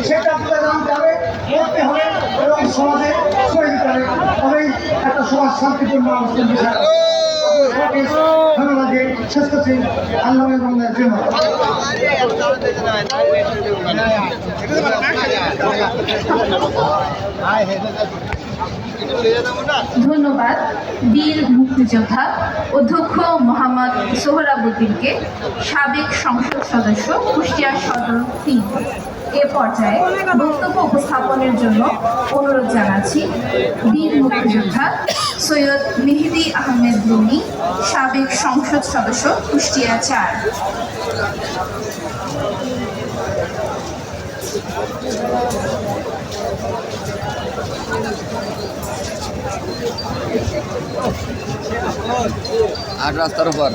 সেটা যাবে করতে হবে এবং সমাজে ছড়িয়ে দিতে হবে, তবেই একটা সমাজ শান্তিপূর্ণ অবস্থান বিষয়। ধন্যবাদ শেষ করছি আল্লাহ এবং ধন্যবাদ বীর মুক্তিযোদ্ধা অধ্যক্ষ মোহাম্মদ সোহরাবুদ্দিনকে, সাবেক সংসদ সদস্য কুষ্টিয়া সদর ৩। এ পর্যায়ে বক্তব্য উপস্থাপনের জন্য অনুরোধ জানাচ্ছি বীর মুক্তিযোদ্ধা সৈয়দ মেহেদী আহমেদ রুমি, সাবেক সংসদ সদস্য কুষ্টিয়া ৪। আর রাস্তার উপর